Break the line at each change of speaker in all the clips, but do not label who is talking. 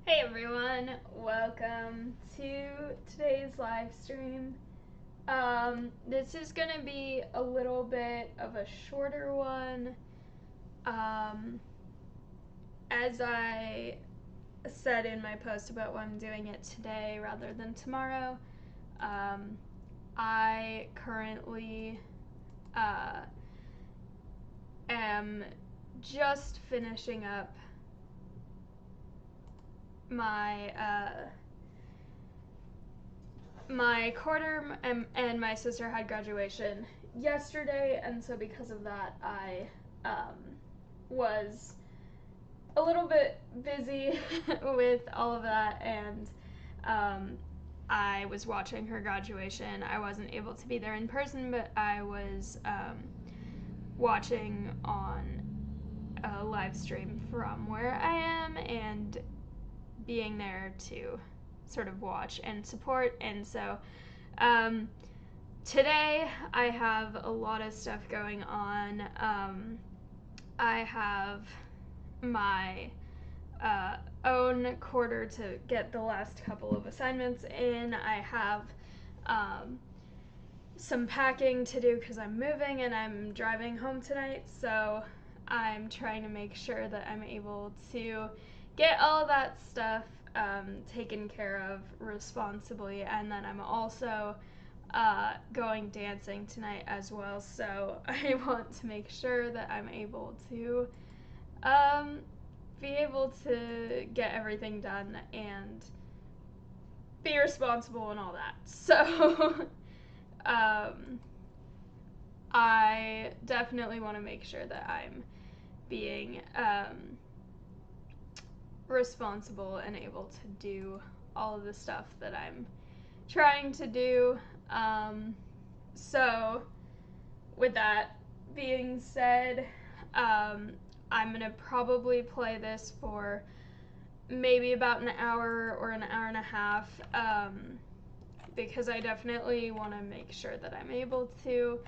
Hey everyone, welcome to today's live stream. This is gonna be a little bit of a shorter one. As I said in my post about why I'm doing it today rather than tomorrow, I currently am just finishing up my my quarter, and my sister had graduation yesterday, and so because of that I was a little bit busy with all of that, and I was watching her graduation. I wasn't able to be there in person, but I was watching on a live stream from where I am and being there to sort of watch and support. And so today I have a lot of stuff going on. I have my own quarter to get the last couple of assignments in. I have some packing to do because I'm moving and I'm driving home tonight, so I'm trying to make sure that I'm able to get all of that stuff taken care of responsibly. And then I'm also going dancing tonight as well, so I want to make sure that I'm able to be able to get everything done and be responsible and all that. So I definitely want to make sure that I'm being responsible and able to do all of the stuff that I'm trying to do. So with that being said, I'm gonna probably play this for maybe about an hour or an hour and a half, because I definitely want to make sure that I'm able to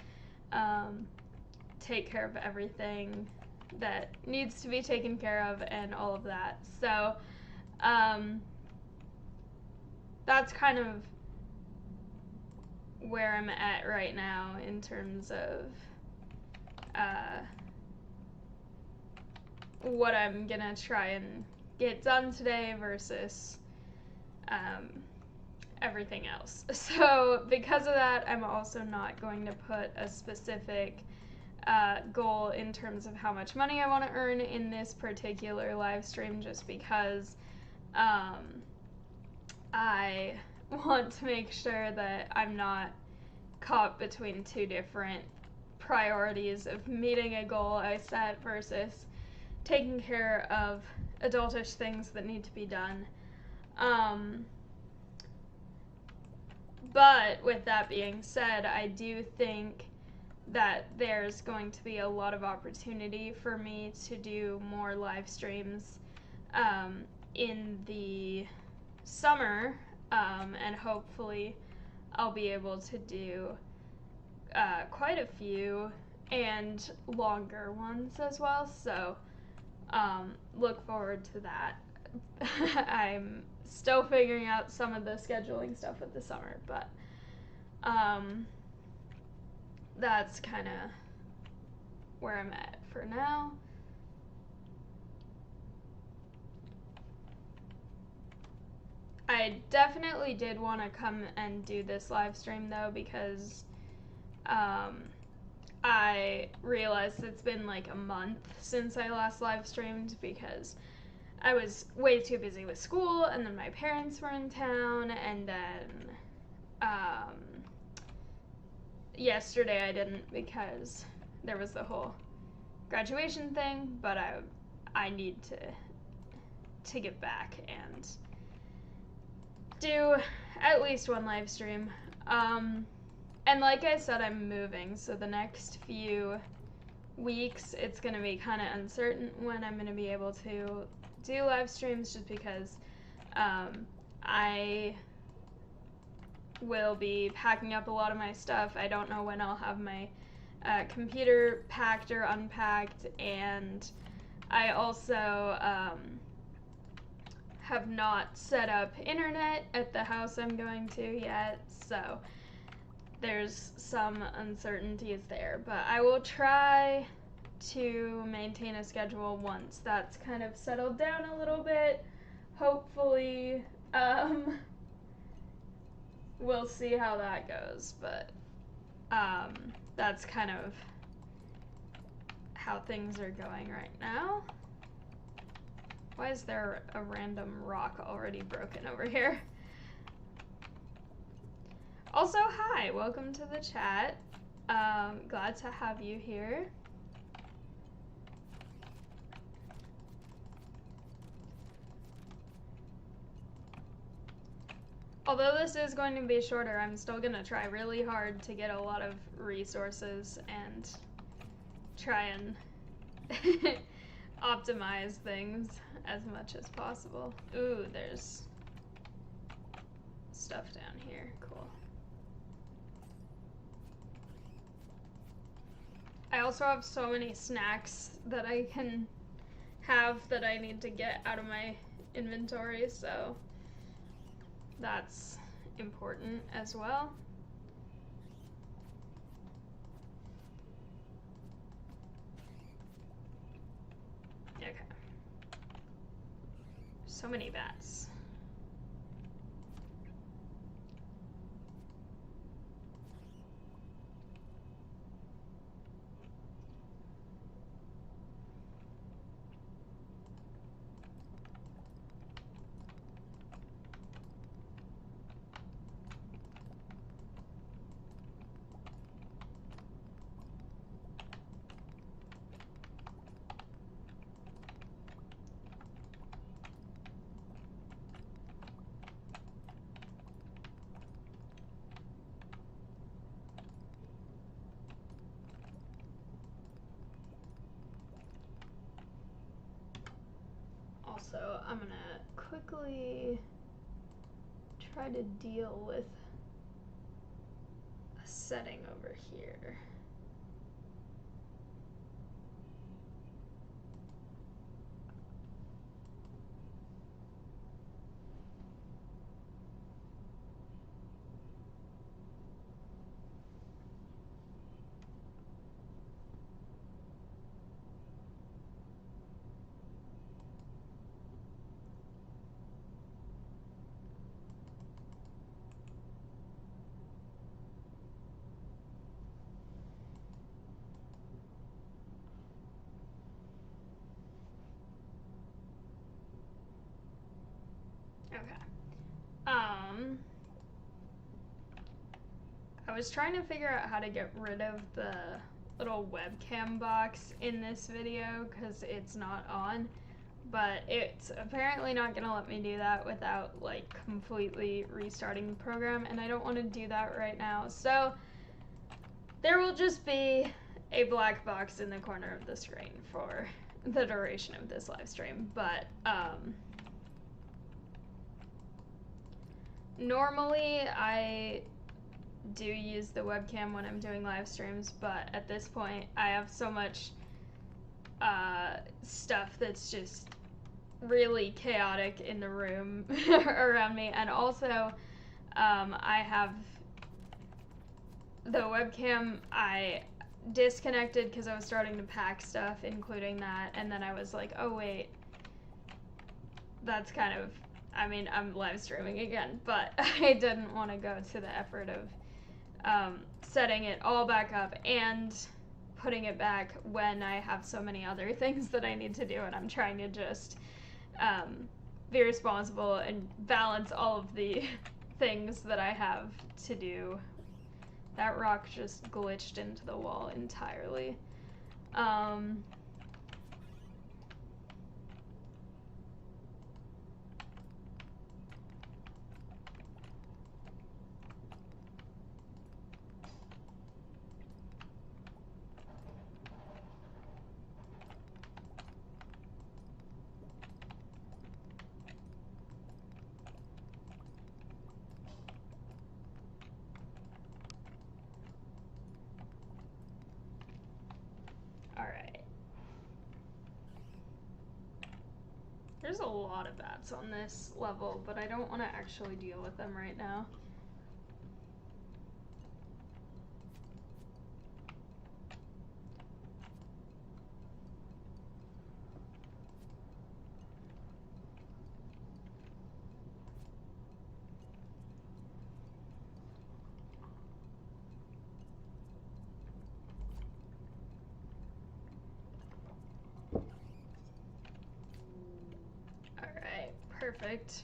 take care of everything that needs to be taken care of and all of that. So that's kind of where I'm at right now in terms of what I'm gonna try and get done today versus everything else. So because of that, I'm also not going to put a specific goal in terms of how much money I want to earn in this particular live stream, just because I want to make sure that I'm not caught between two different priorities of meeting a goal I set versus taking care of adultish things that need to be done. But with that being said, I do think that there's going to be a lot of opportunity for me to do more live streams in the summer, and hopefully I'll be able to do quite a few and longer ones as well, so look forward to that. I'm still figuring out some of the scheduling stuff with the summer, but that's kind of where I'm at for now. I definitely did want to come and do this live stream though, because I realized it's been like a month since I last live streamed, because I was way too busy with school, and then my parents were in town, and then yesterday I didn't because there was the whole graduation thing, but I need to get back and do at least one live stream. And like I said, I'm moving, so the next few weeks it's going to be kind of uncertain when I'm going to be able to do live streams, just because I will be packing up a lot of my stuff. I don't know when I'll have my computer packed or unpacked, and I also have not set up internet at the house I'm going to yet, so there's some uncertainties there. But I will try to maintain a schedule once that's kind of settled down a little bit. Hopefully, we'll see how that goes, but that's kind of how things are going right now. Why is there a random rock already broken over here? Also, hi, welcome to the chat. Glad to have you here. Although this is going to be shorter, I'm still gonna try really hard to get a lot of resources and try and optimize things as much as possible. Ooh, there's stuff down here. Cool. I also have so many snacks that I can have that I need to get out of my inventory, so that's important as well. Okay. So many bats. Also, I'm gonna quickly try to deal with a setting over here. Okay. I was trying to figure out how to get rid of the little webcam box in this video because it's not on, but it's apparently not gonna let me do that without like completely restarting the program, and I don't want to do that right now. So there will just be a black box in the corner of the screen for the duration of this live stream, but normally I do use the webcam when I'm doing live streams, but at this point I have so much stuff that's just really chaotic in the room around me, and also I have the webcam I disconnected because I was starting to pack stuff, including that, and then I was like, oh wait, that's kind of, I mean, I'm live streaming again, but I didn't want to go to the effort of setting it all back up and putting it back when I have so many other things that I need to do, and I'm trying to just be responsible and balance all of the things that I have to do. That rock just glitched into the wall entirely. There's a lot of bats on this level, but I don't want to actually deal with them right now. Alright, perfect.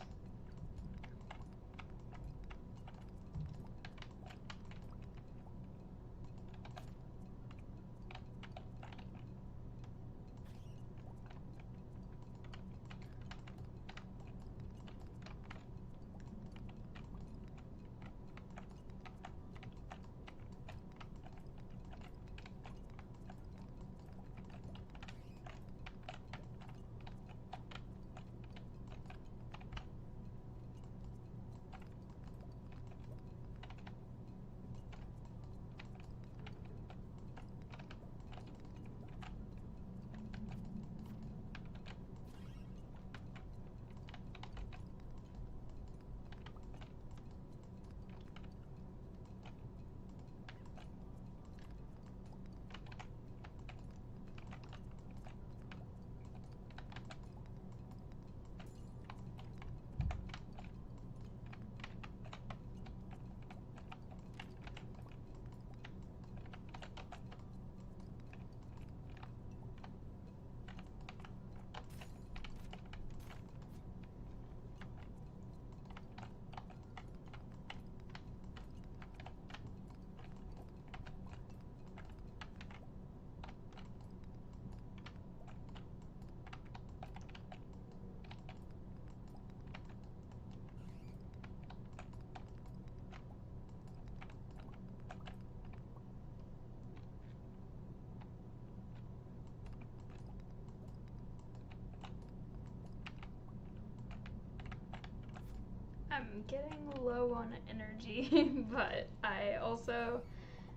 I'm getting low on energy, but I also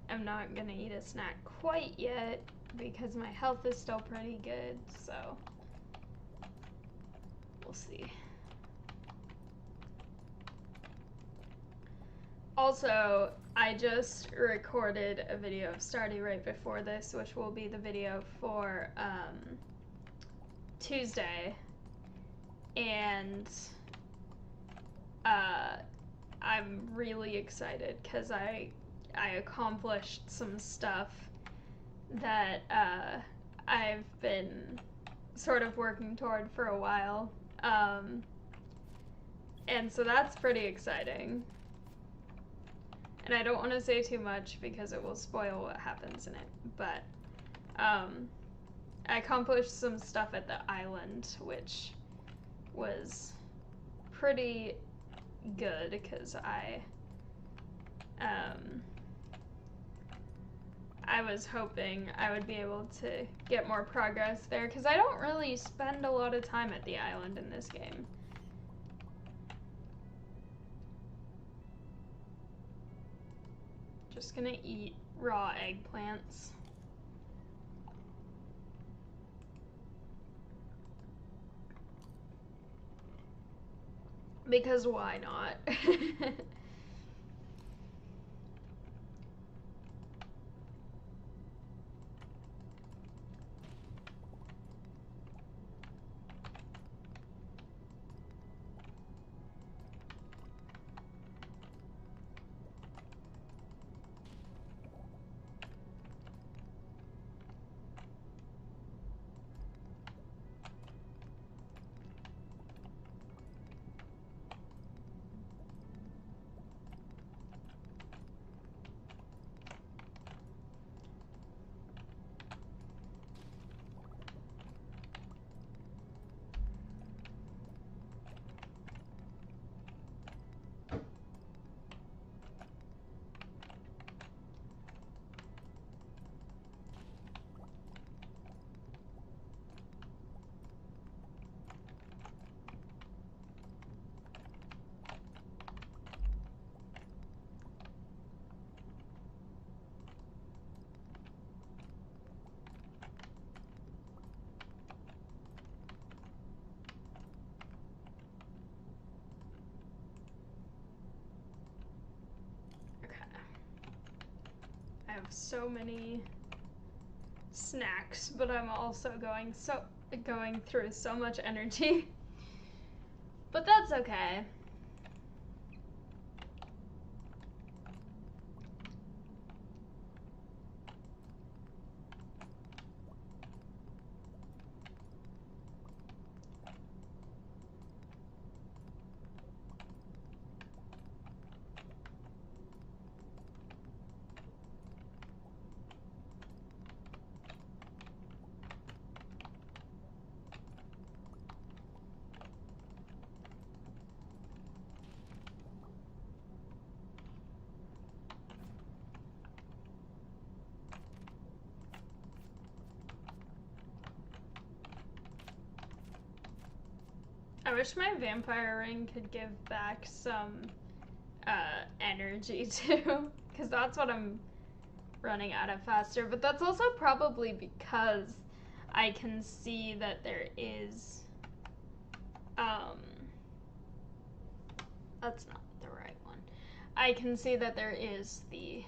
am not gonna eat a snack quite yet because my health is still pretty good, so we'll see. Also, I just recorded a video of Stardew right before this, which will be the video for Tuesday, and I'm really excited because I accomplished some stuff that I've been sort of working toward for a while, and so that's pretty exciting. And I don't want to say too much because it will spoil what happens in it, but I accomplished some stuff at the island, which was pretty good because I was hoping I would be able to get more progress there because I don't really spend a lot of time at the island in this game. Just gonna eat raw eggplants. Because why not? have so many snacks, but I'm also going through so much energy. But that's okay. I wish my vampire ring could give back some energy too, because that's what I'm running out of faster. But that's also probably because I can see that there is that's not the right one. I can see that there is the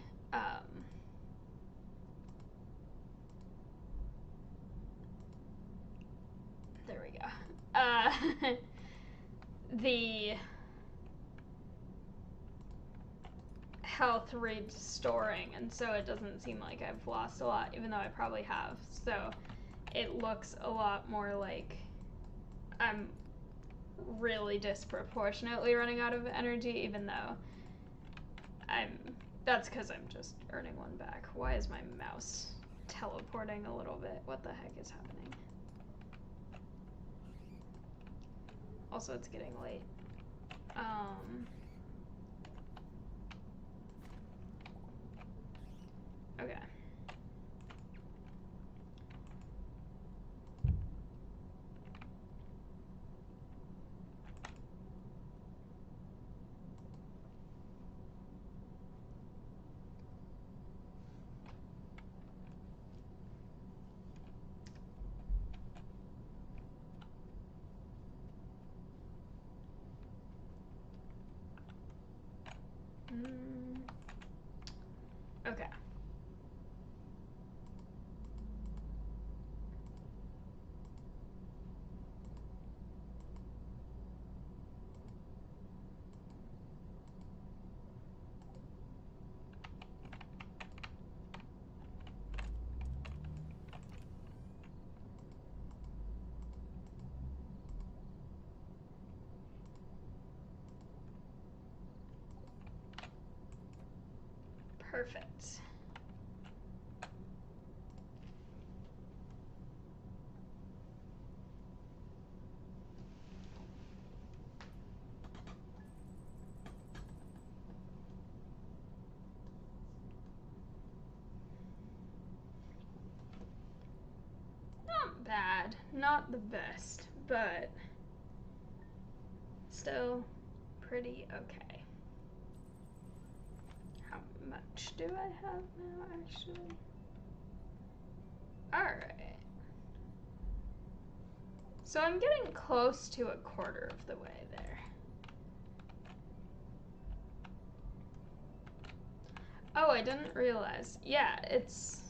there we go. The health restoring, and so it doesn't seem like I've lost a lot, even though I probably have. So it looks a lot more like I'm really disproportionately running out of energy, even though that's because I'm just earning one back. Why is my mouse teleporting a little bit? What the heck is happening? Also, it's getting late. Okay. Okay. Perfect. Not bad. Not the best, but still pretty okay. How much do I have now, actually? Alright. So I'm getting close to a quarter of the way there. Oh, I didn't realize. Yeah, it's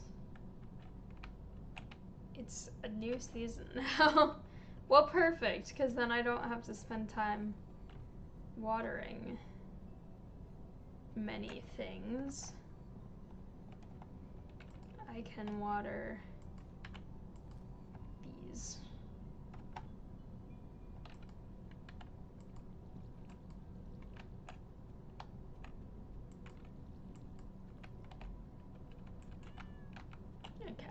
a new season now. Well, perfect, because then I don't have to spend time watering many things. I can water these. Okay.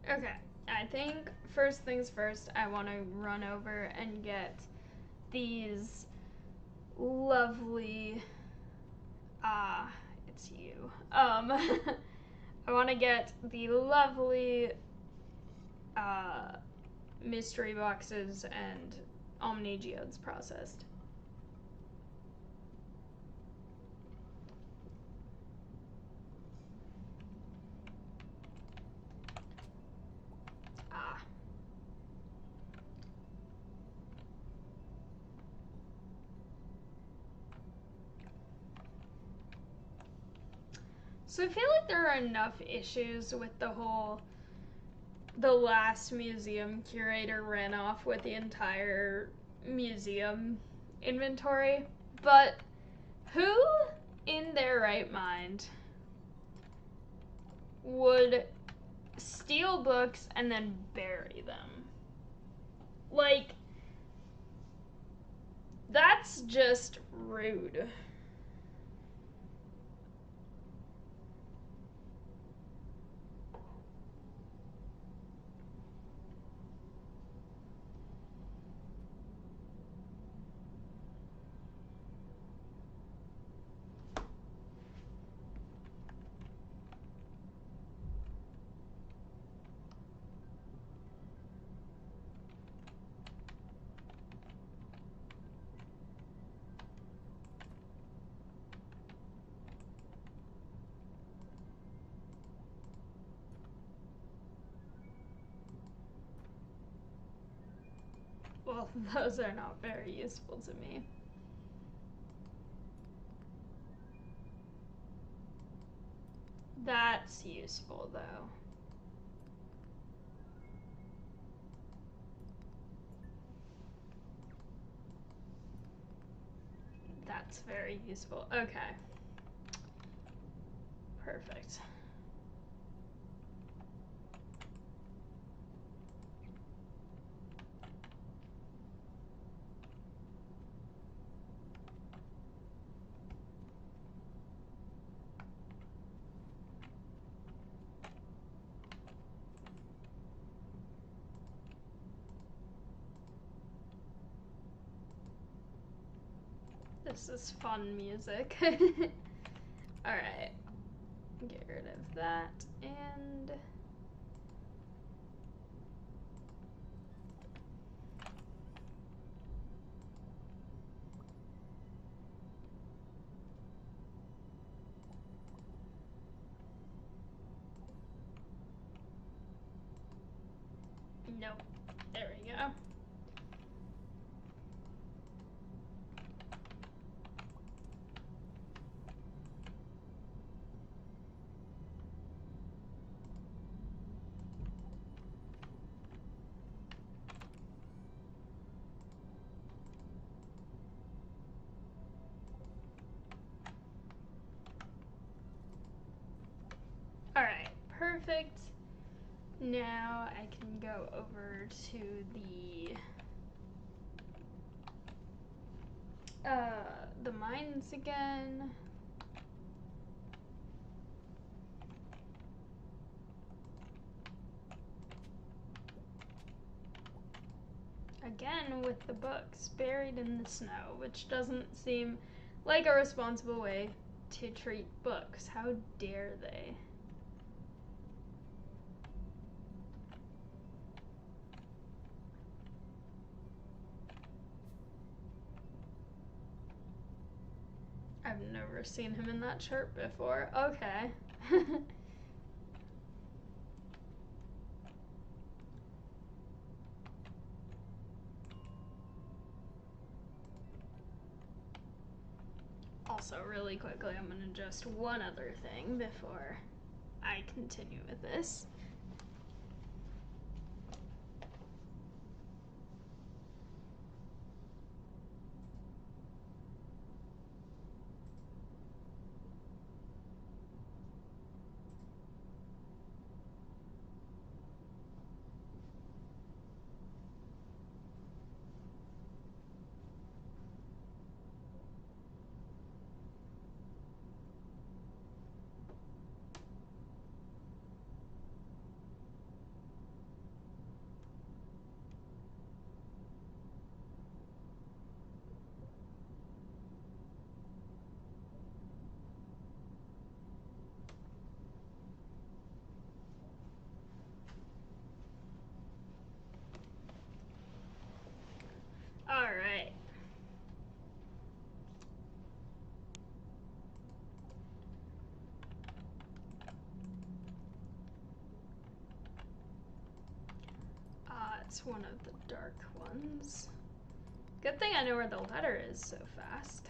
Okay, I think first things first, I want to run over and get these lovely, it's you. I want to get the lovely mystery boxes and Omni geodes processed. So I feel like there are enough issues with the last museum curator ran off with the entire museum inventory, but who in their right mind would steal books and then bury them? Like, that's just rude. Well, those are not very useful to me. That's useful, though. That's very useful. Okay. Perfect. This is fun music. Alright. Get rid of that and... Nope. There we go. Alright, perfect. Now I can go over to the mines again. Again with the books buried in the snow, which doesn't seem like a responsible way to treat books. How dare they? I've never seen him in that shirt before. Okay. Also, really quickly, I'm going to adjust one other thing before I continue with this. that's one of the dark ones. Good thing I know where the letter is so fast.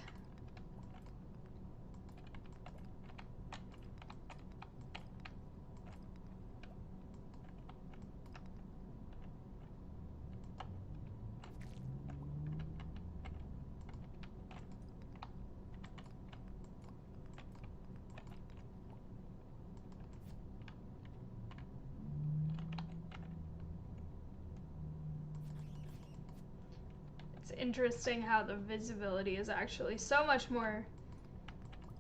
It's interesting how the visibility is actually so much more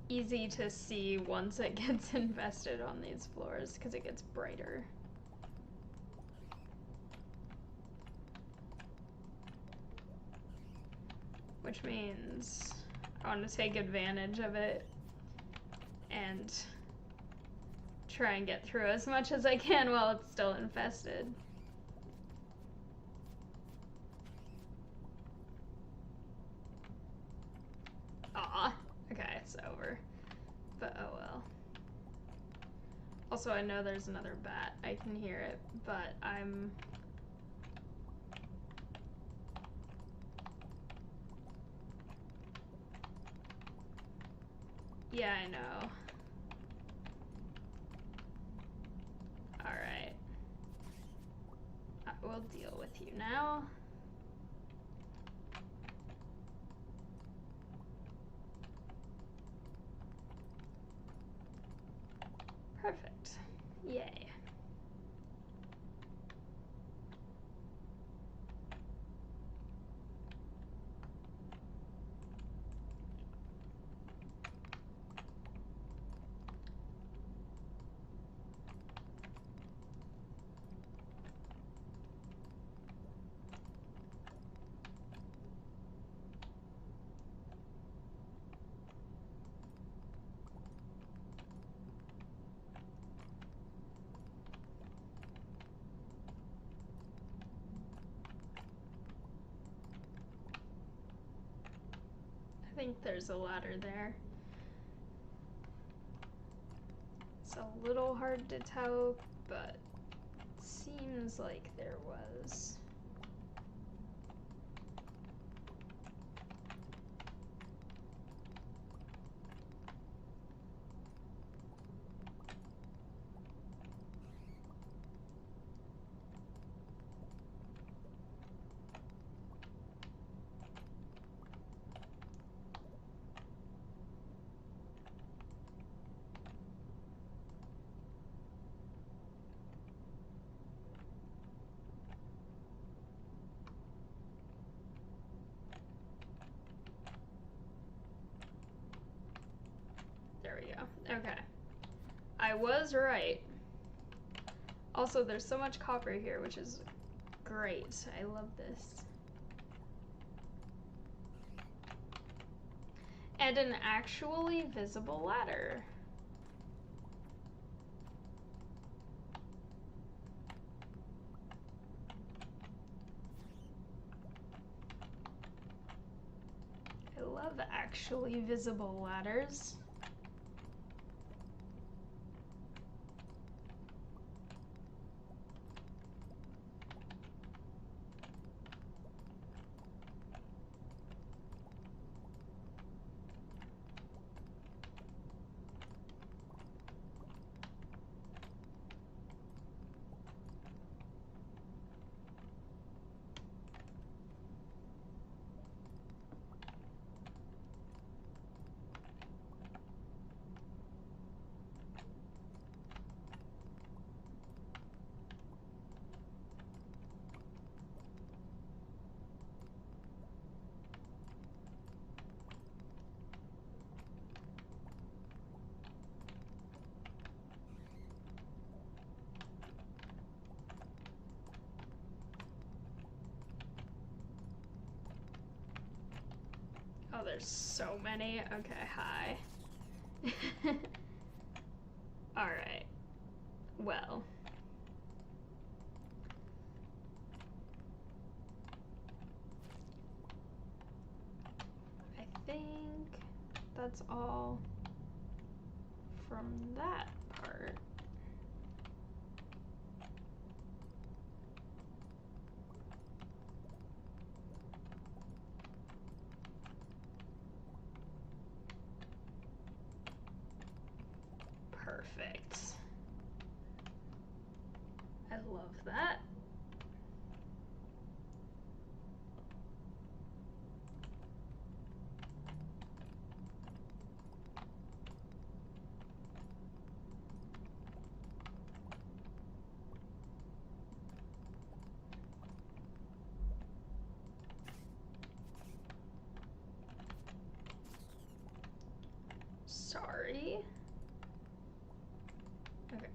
easy to see once it gets infested on these floors, because it gets brighter. Which means I want to take advantage of it and try and get through as much as I can while it's still infested. Aw, okay, it's over. But oh well. Also, I know there's another bat. I can hear it, but I'm... Yeah, I know. Alright. I will deal with you now. Perfect. Yay. I think there's a ladder there. It's a little hard to tell, but it seems like there was. There we go. Okay. I was right. Also, there's so much copper here, which is great. I love this. And an actually visible ladder. I love actually visible ladders. Oh, there's so many. Okay, hi. Alright. Well. I think that's all from that part. Perfect. I love that. Sorry. Okay.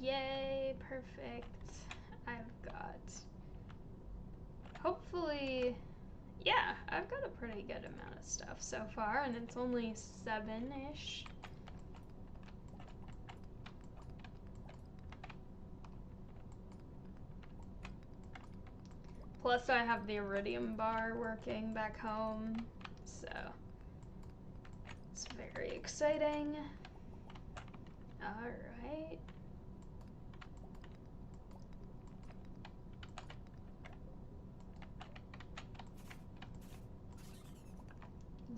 Yay, perfect. I've got, hopefully, yeah, I've got a pretty good amount of stuff so far, and it's only 7-ish. Plus I have the iridium bar working back home, so it's very exciting. All right.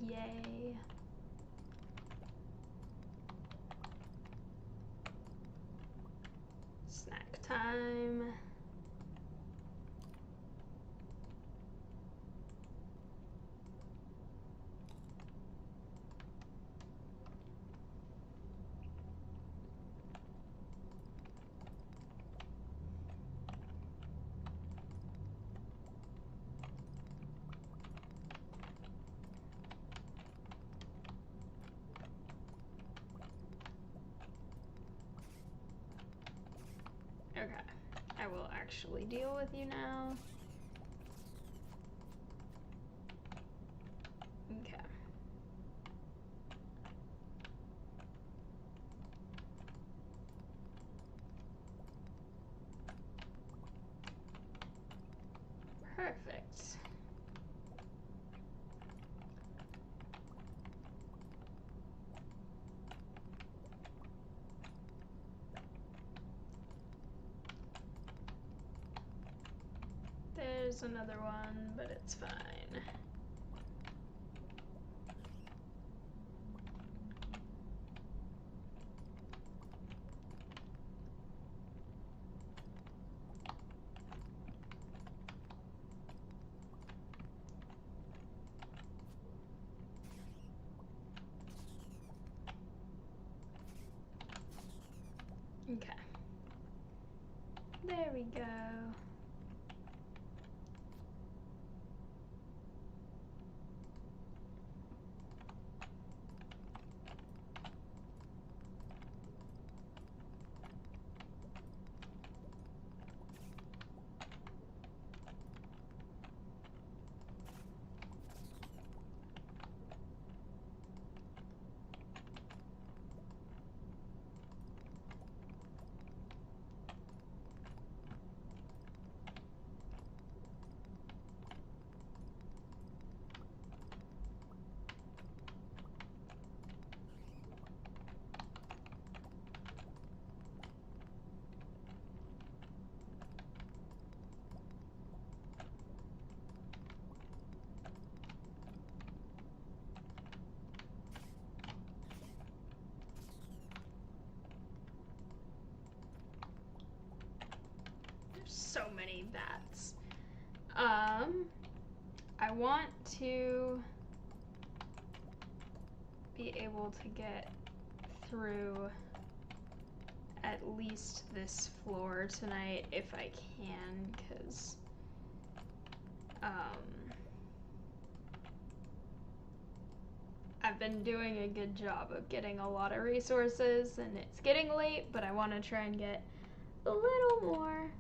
Yay. Snack time. Okay, I will actually deal with you now. Okay. Perfect. There's another one, but it's fine. Okay. There we go. So many bats. I want to be able to get through at least this floor tonight if I can, because I've been doing a good job of getting a lot of resources, and it's getting late, but I want to try and get a little more.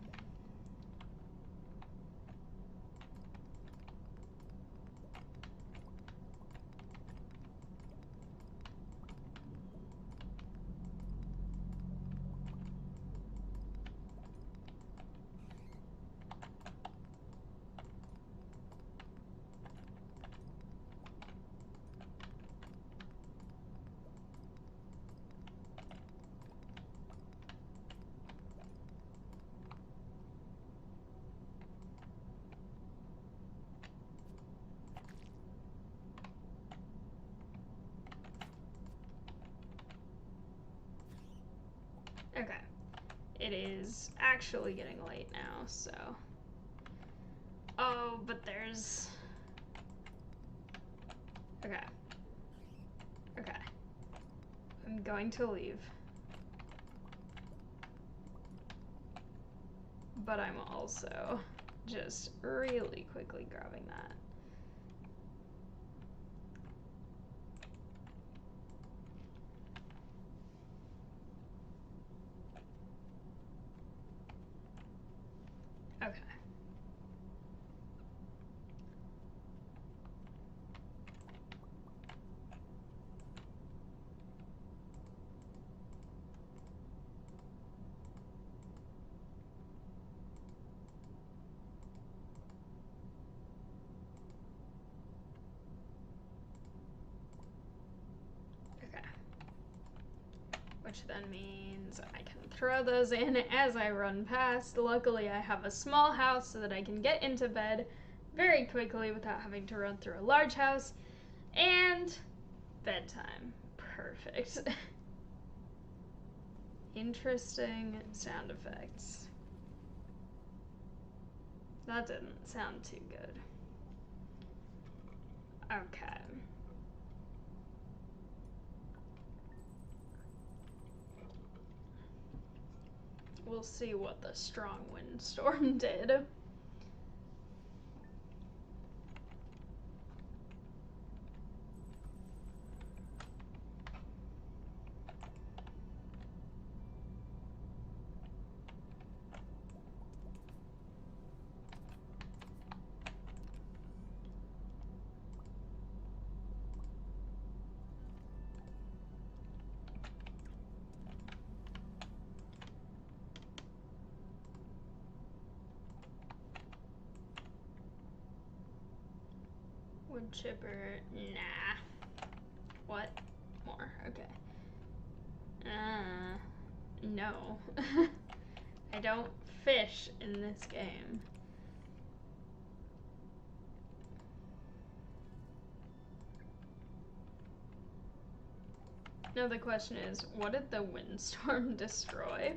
it is actually getting late now, so. Oh, but there's... Okay. Okay. I'm going to leave. But I'm also just really quickly grabbing that. Okay. Okay. Which then means I can throw those in as I run past. Luckily, I have a small house so that I can get into bed very quickly without having to run through a large house. And bedtime. Perfect. Interesting sound effects. That didn't sound too good. Okay. We'll see what the strong windstorm did. Wood chipper, nah. What? More, okay. No. I don't fish in this game. Now the question is, what did the windstorm destroy?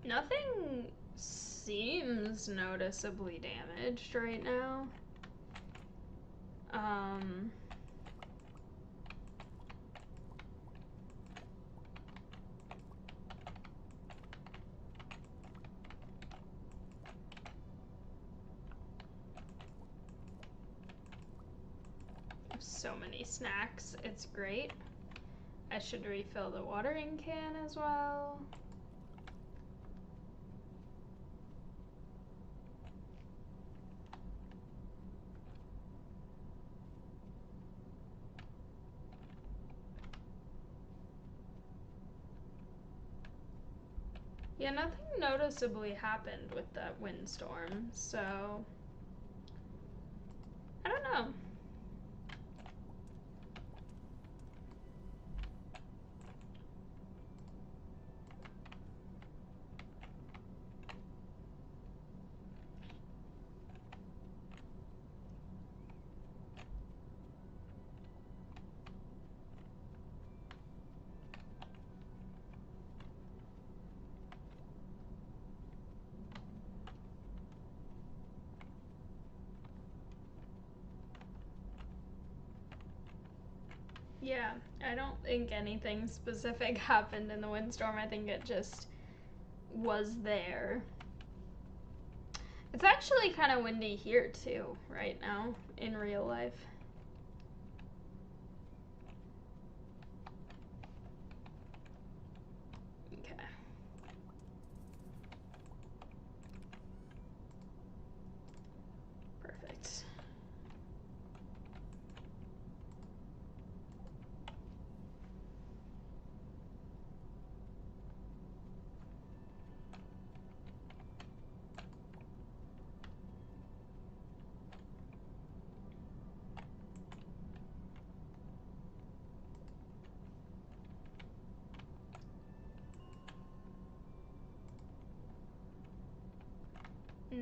Nothing seems noticeably damaged right now. So many snacks, it's great. I should refill the watering can as well. Yeah, nothing noticeably happened with that windstorm, so I don't know. Yeah, I don't think anything specific happened in the windstorm. I think it just was there. It's actually kind of windy here too, right now, in real life. Okay. Perfect.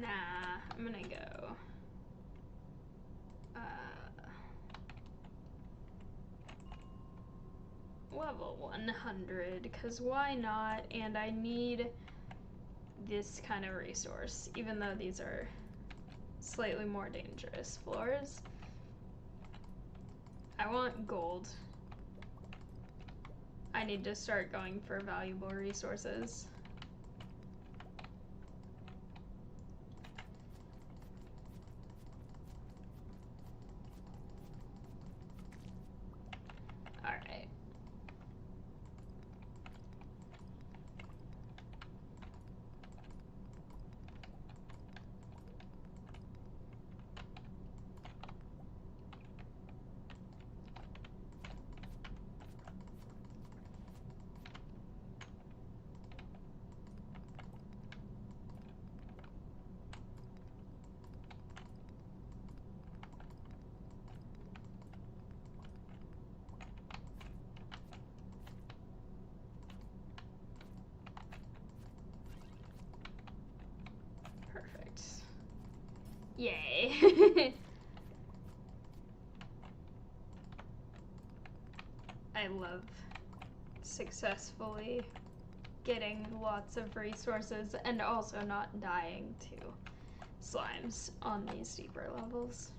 Nah, I'm gonna go. Level 100, because why not? And I need this kind of resource, even though these are slightly more dangerous floors. I want gold. I need to start going for valuable resources. Alright. Perfect. Yay. I love successfully getting lots of resources and also not dying to slimes on these deeper levels.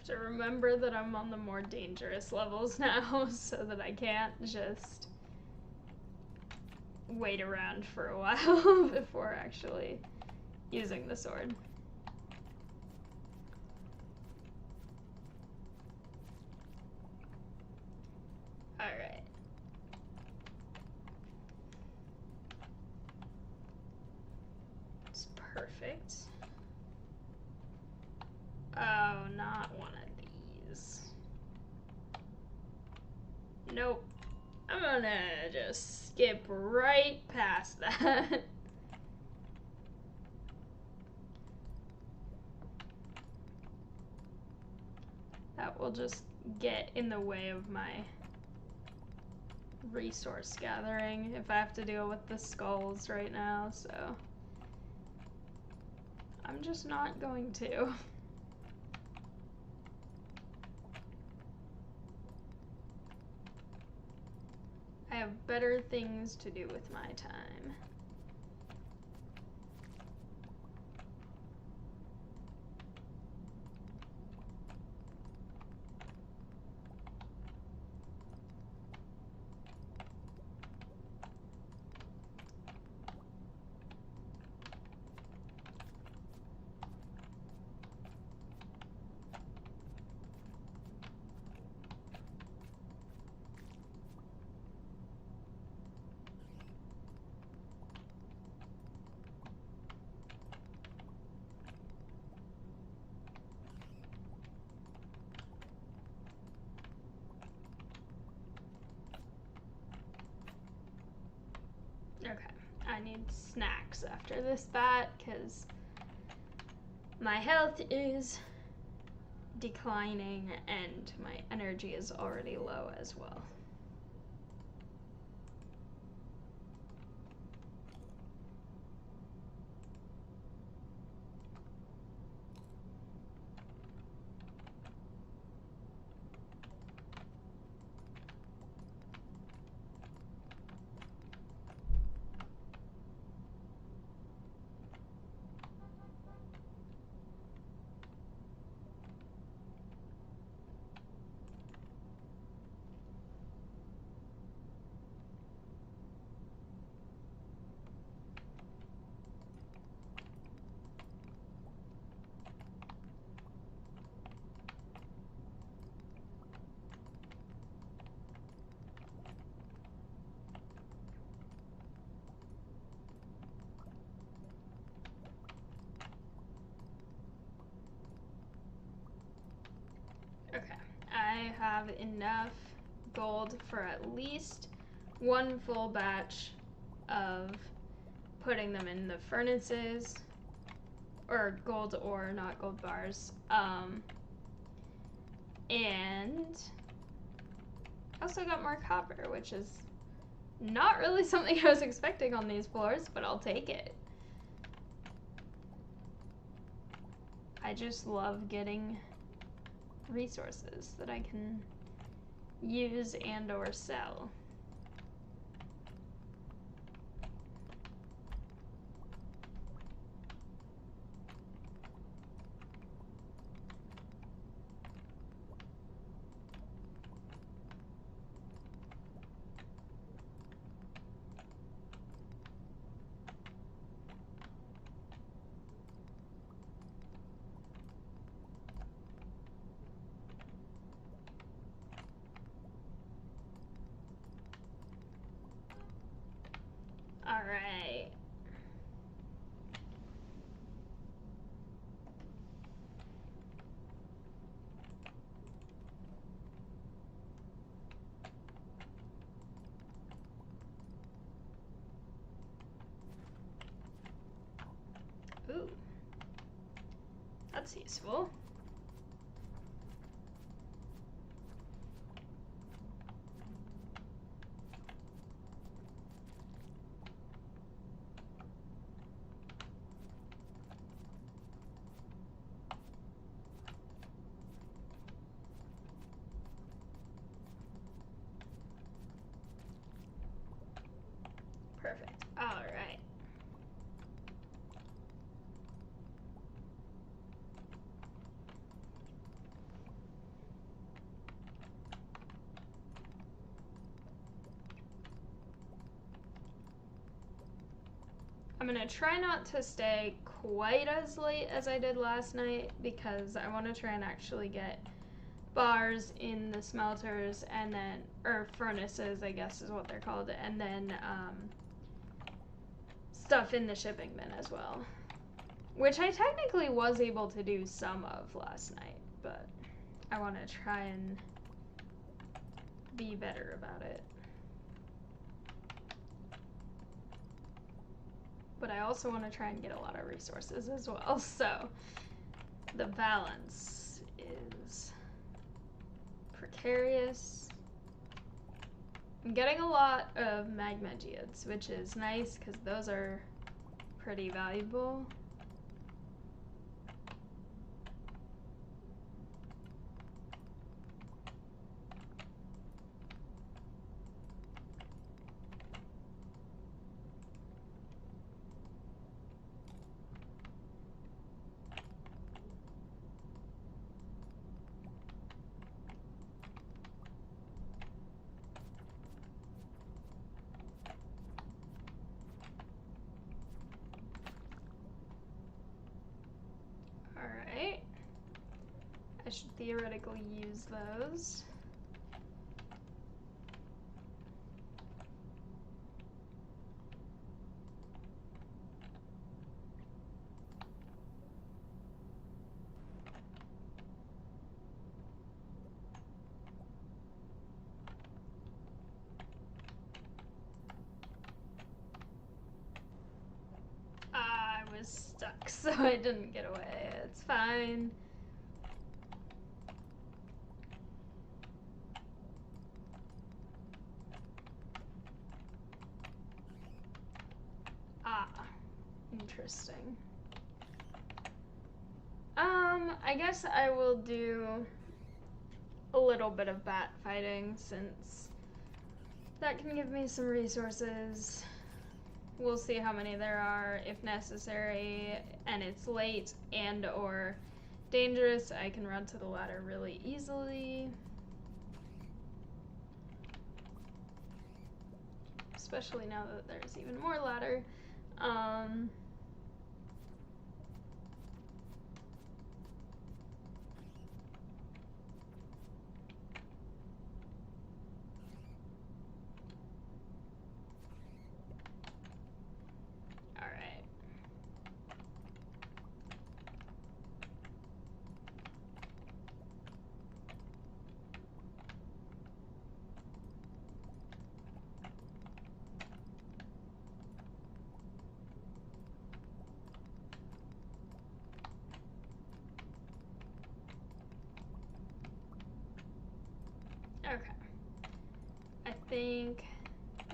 To remember that I'm on the more dangerous levels now so that I can't just wait around for a while before actually using the sword. Alright. It's perfect. Oh, not one of these. Nope. I'm gonna just skip right past that. That will just get in the way of my resource gathering if I have to deal with the skulls right now, so I'm just not going to. I have better things to do with my time. Okay, I need snacks after this bat because my health is declining and my energy is already low as well. have enough gold for at least one full batch of putting them in the furnaces, or gold ore, not gold bars. And I also got more copper, which is not really something I was expecting on these floors, but I'll take it. I just love getting resources that I can use and or sell. All right. Ooh. That's useful. Perfect. All right. I'm gonna try not to stay quite as late as I did last night because I want to try and actually get bars in the smelters and then, or furnaces, I guess is what they're called, and then stuff in the shipping bin as well, which I technically was able to do some of last night, but I want to try and be better about it. But I also want to try and get a lot of resources as well, so the balance is precarious. I'm getting a lot of magma geodes, which is nice because those are pretty valuable. Alright. I should theoretically use those. I was stuck, so I didn't get away. It's fine. Ah, interesting. I guess I will do a little bit of bat fighting since that can give me some resources. We'll see how many there are. If necessary and it's late and or dangerous, I can run to the ladder really easily. Especially now that there's even more ladder. think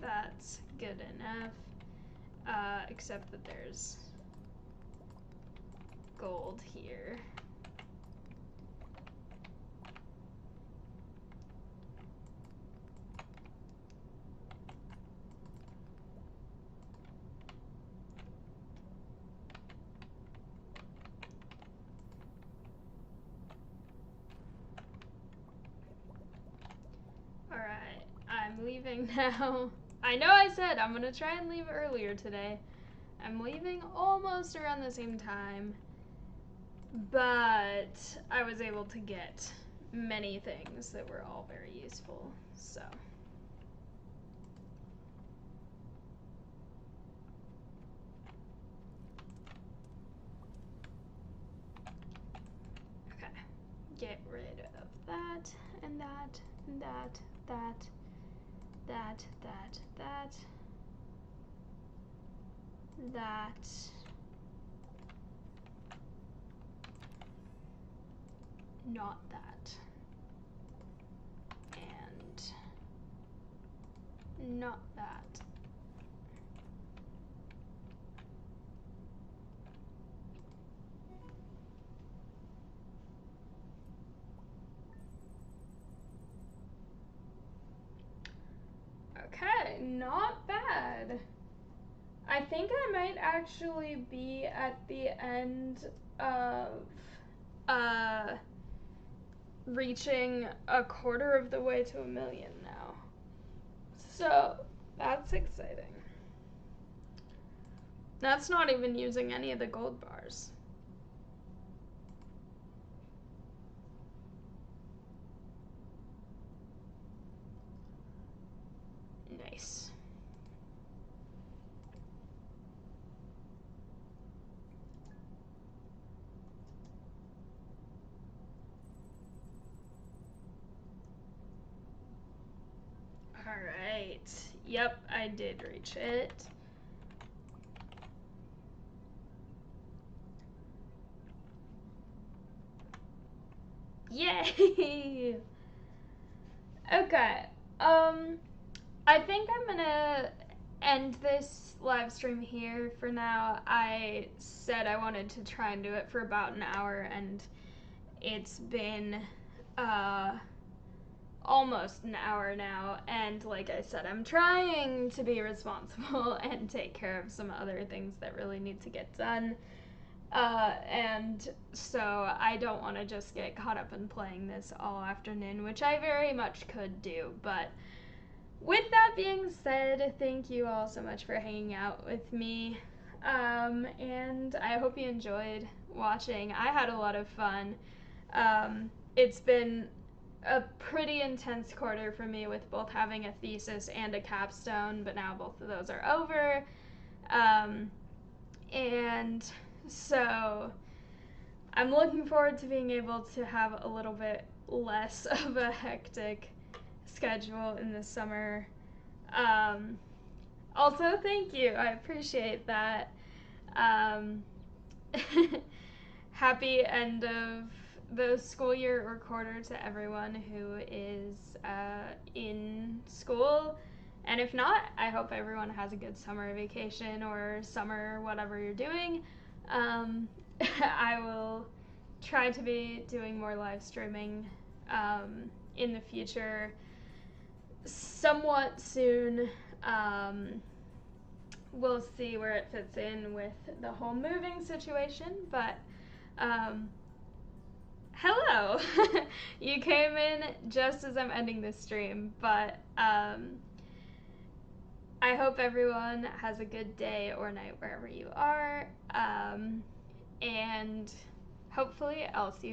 that's good enough, except that there's gold here. Alright, I'm leaving now. I know I said I'm gonna try and leave earlier today. I'm leaving almost around the same time, but I was able to get many things that were all very useful, so. Okay, get rid of that, and that, and that, that, that, that, that, not that, and not that. Okay, not bad. I think I might actually be at the end of reaching a quarter of the way to 1 million now. So that's exciting. That's not even using any of the gold bars. Nice. Alright. Yep, I did reach it. Yay! Okay. I think I'm gonna end this live stream here for now. I said I wanted to try and do it for about an hour, and it's been almost an hour now, and like I said, I'm trying to be responsible and take care of some other things that really need to get done. And so I don't want to just get caught up in playing this all afternoon, which I very much could do. But with that being said, thank you all so much for hanging out with me. And I hope you enjoyed watching. I had a lot of fun. It's been a pretty intense quarter for me with both having a thesis and a capstone, but now both of those are over. And so I'm looking forward to being able to have a little bit less of a hectic schedule in the summer. Also, thank you. I appreciate that. Happy end of the school year or quarter to everyone who is in school. And if not, I hope everyone has a good summer vacation or summer whatever you're doing. I will try to be doing more live streaming in the future somewhat soon. We'll see where it fits in with the whole moving situation, but hello! You came in just as I'm ending this stream, but I hope everyone has a good day or night wherever you are, and hopefully I'll see you